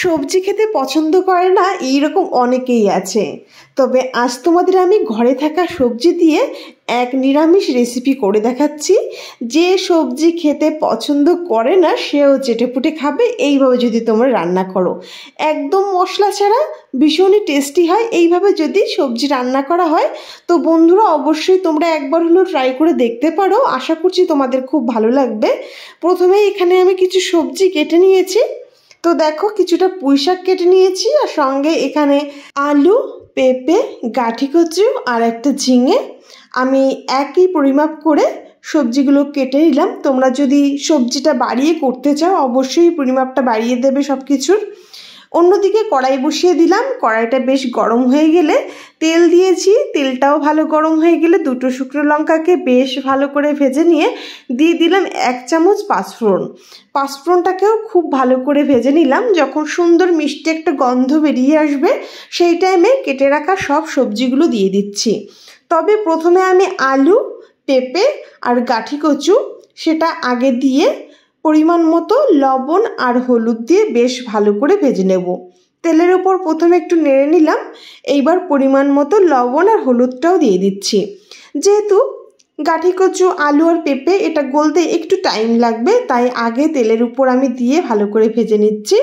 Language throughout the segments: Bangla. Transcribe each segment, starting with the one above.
সবজি খেতে পছন্দ করে না এইরকম অনেকেই আছে। তবে আজ তোমাদের আমি ঘরে থাকা সবজি দিয়ে এক নিরামিষ রেসিপি করে দেখাচ্ছি। যে সবজি খেতে পছন্দ করে না সেও চেটেপুটে খাবে এইভাবে যদি তোমরা রান্না করো। একদম মশলা ছাড়া ভীষণই টেস্টি হয়। এইভাবে যদি সবজি রান্না করা হয় তো বন্ধুরা অবশ্যই তোমরা একবার হলেও ট্রাই করে দেখতে পারো। আশা করছি তোমাদের খুব ভালো লাগবে। প্রথমে এখানে আমি কিছু সবজি কেটে নিয়েছি। তো দেখো কিছুটা পুঁইশাক কেটে নিয়েছি, আর সঙ্গে এখানে আলু, পেঁপে, গাঠি কচু আর একটা ঝিঙে আমি একই পরিমাপ করে সবজিগুলো কেটে নিলাম। তোমরা যদি সবজিটা বাড়িয়ে করতে চাও অবশ্যই পরিমাপটা বাড়িয়ে দেবে সব কিছুর। অন্যদিকে কড়াই বসিয়ে দিলাম। কড়াইটা বেশ গরম হয়ে গেলে তেল দিয়েছি। তেলটাও ভালো গরম হয়ে গেলে দুটো শুকনো লঙ্কাকে বেশ ভালো করে ভেজে নিয়ে দিয়ে দিলাম 1 চামচ পাঁচফোড়ন। পাঁচফোড়নটাকেও খুব ভালো করে ভেজে নিলাম। যখন সুন্দর মিষ্টি একটা গন্ধ বেরিয়ে আসবে সেই টাইমে কেটে রাখা সব সবজিগুলো দিয়ে দিচ্ছি। তবে প্রথমে আমি আলু, পেঁপে আর গাঠি কচু সেটা আগে দিয়ে পরিমাণ মতো লবণ আর হলুদ দিয়ে বেশ ভালো করে ভেজে নেব। তেলের ওপর প্রথমে একটু নেড়ে নিলাম। এইবার পরিমাণ মতো লবণ আর হলুদটাও দিয়ে দিচ্ছি। যেহেতু গাঠি কচু, আলু আর পেঁপে এটা গলতে একটু টাইম লাগবে, তাই আগে তেলের উপর আমি দিয়ে ভালো করে ভেজে নিচ্ছি।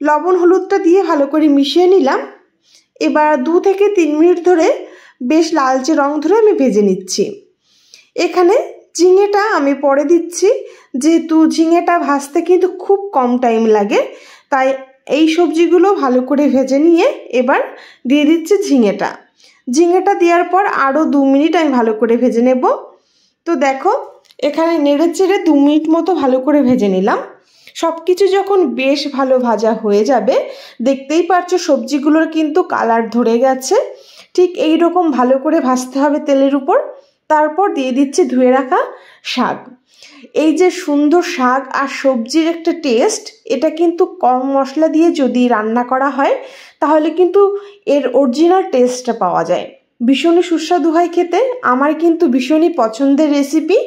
লবণ হলুদটা দিয়ে ভালো করে মিশিয়ে নিলাম। এবার 2 থেকে 3 মিনিট ধরে বেশ লালচে রং ধরে আমি ভেজে নিচ্ছি। এখানে ঝিঙেটা আমি পরে দিচ্ছি, যেহেতু ঝিঙেটা ভাজতে কিন্তু খুব কম টাইম লাগে, তাই এই সবজিগুলো ভালো করে ভেজে নিয়ে এবার দিয়ে দিচ্ছি ঝিঙেটা। ঝিঙেটা দেওয়ার পর আরও 2 মিনিট আমি ভালো করে ভেজে নেব। তো দেখো এখানে নেড়ে চেড়ে 2 মিনিট মতো ভালো করে ভেজে নিলাম। সব কিছু যখন বেশ ভালো ভাজা হয়ে যাবে, দেখতেই পারছো সবজিগুলোর কিন্তু কালার ধরে গেছে। ঠিক এই রকম ভালো করে ভাজতে হবে তেলের উপর। তারপর দিয়ে দিচ্ছি ধুয়ে রাখা শাক। এই যে সুন্দর শাক আর সবজির একটা টেস্ট, এটা কিন্তু কম মশলা দিয়ে যদি রান্না করা হয় তাহলে কিন্তু এর অরিজিনাল টেস্টটা পাওয়া যায়। ভীষণই সুস্বাদু হয় খেতে। আমার কিন্তু ভীষণই পছন্দের রেসিপি।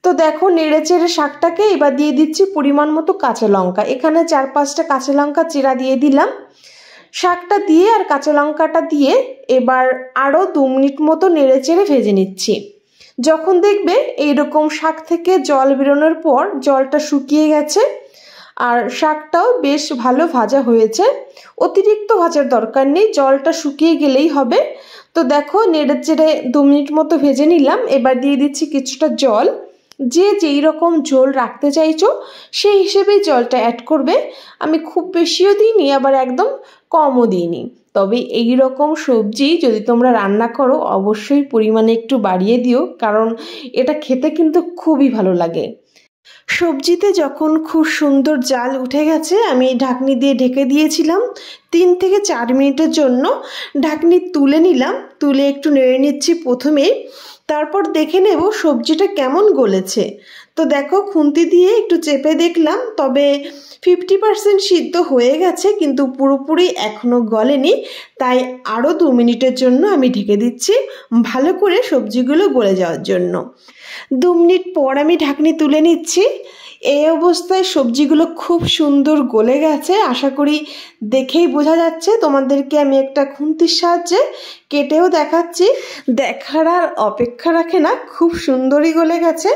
তো দেখো নেড়ে চেড়ে শাকটাকে এবার দিয়ে দিচ্ছি পরিমাণ মতো কাঁচা লঙ্কা। এখানে 4-5টা কাঁচা লঙ্কা চিরা দিয়ে দিলাম। শাকটা দিয়ে আর কাঁচা লঙ্কাটা দিয়ে এবার আরও 2 মিনিট মতো নেড়ে চেড়ে ভেজে নিচ্ছি। যখন দেখবে এইরকম শাক থেকে জল বেরোনোর পর জলটা শুকিয়ে গেছে আর শাকটাও বেশ ভালো ভাজা হয়েছে, অতিরিক্ত ভাজার দরকার নেই, জলটা শুকিয়ে গেলেই হবে। তো দেখো নেড়ে চেড়ে 2 মিনিট মতো ভেজে নিলাম। এবার দিয়ে দিচ্ছি কিছুটা জল। যে যেই রকম ঝোল রাখতে চাইছো সেই হিসেবেই জলটা অ্যাড করবে। আমি খুব বেশিও দিইনি আবার একদম কমও দিইনি। তবে এই রকম সবজি যদি তোমরা রান্না করো অবশ্যই পরিমাণে একটু বাড়িয়ে দিও, কারণ এটা খেতে কিন্তু খুবই ভালো লাগে। সবজিতে যখন খুব সুন্দর জাল উঠে গেছে আমি ঢাকনি দিয়ে ঢেকে দিয়েছিলাম 3 থেকে 4 মিনিটের জন্য। ঢাকনি তুলে নিলাম, তুলে একটু নেড়ে নিচ্ছি প্রথমেই, তারপর দেখে নেব সবজিটা কেমন গলেছে। তো দেখো খুন্তি দিয়ে একটু চেপে দেখলাম, তবে 50% সিদ্ধ হয়ে গেছে কিন্তু পুরোপুরি এখনও গলেনি, তাই আরও 2 মিনিটের জন্য আমি ঢেকে দিচ্ছি ভালো করে সবজিগুলো গলে যাওয়ার জন্য। 2 মিনিট পর আমি ঢাকনি তুলে নিচ্ছি। এই অবস্থায় সবজিগুলো খুব সুন্দর গলে গেছে, আশা করি দেখেই বোঝা যাচ্ছে। তোমাদেরকে আমি একটা খুন্তির সাহায্যে কেটেও দেখাচ্ছি, দেখার আর অপেক্ষা রাখে না, খুব সুন্দরই গলে গেছে।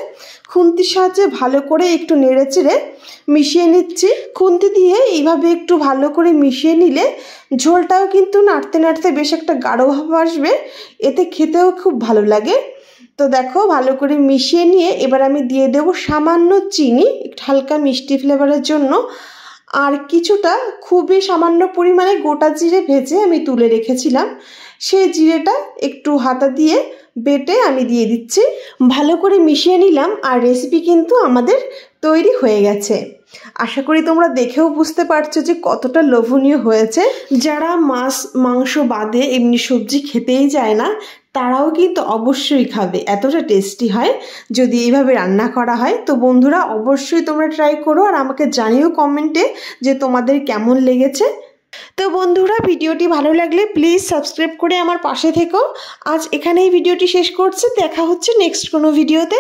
খুন্তির সাহায্যে ভালো করে একটু নেড়ে চেড়ে মিশিয়ে নিচ্ছি। খুন্তি দিয়ে এইভাবে একটু ভালো করে মিশিয়ে নিলে ঝোলটাও কিন্তু নাড়তে নাড়তে বেশ একটা গাঢ় ভাব আসবে, এতে খেতেও খুব ভালো লাগে। তো দেখো ভালো করে মিশিয়ে নিয়ে এবার আমি দিয়ে দেব সামান্য চিনি, একটু হালকা মিষ্টি ফ্লেভারের জন্য। আর কিছুটা খুবই সামান্য পরিমাণে গোটা জিরে ভেজে আমি তুলে রেখেছিলাম, সেই জিরেটা একটু হাতা দিয়ে বেটে আমি দিয়ে দিচ্ছি। ভালো করে মিশিয়ে নিলাম আর রেসিপি কিন্তু আমাদের তৈরি হয়ে গেছে। আশা করি তোমরা দেখেও বুঝতে পারছো যে কতটা লোভনীয় হয়েছে। যারা মাছ মাংস বাদে এমনি সবজি খেতেই যায় না তারাও কিন্তু অবশ্যই খাবে, এতটা টেস্টি হয় যদি এইভাবে রান্না করা হয়। তো বন্ধুরা অবশ্যই তোমরা ট্রাই করো আর আমাকে জানিও কমেন্টে যে তোমাদের কেমন লেগেছে। তো বন্ধুরা ভিডিওটি ভালো লাগলে প্লিজ সাবস্ক্রাইব করে আমার পাশে থেকো। আজ এখানেই ভিডিওটি শেষ করছি, দেখা হচ্ছে নেক্সট কোনো ভিডিওতে।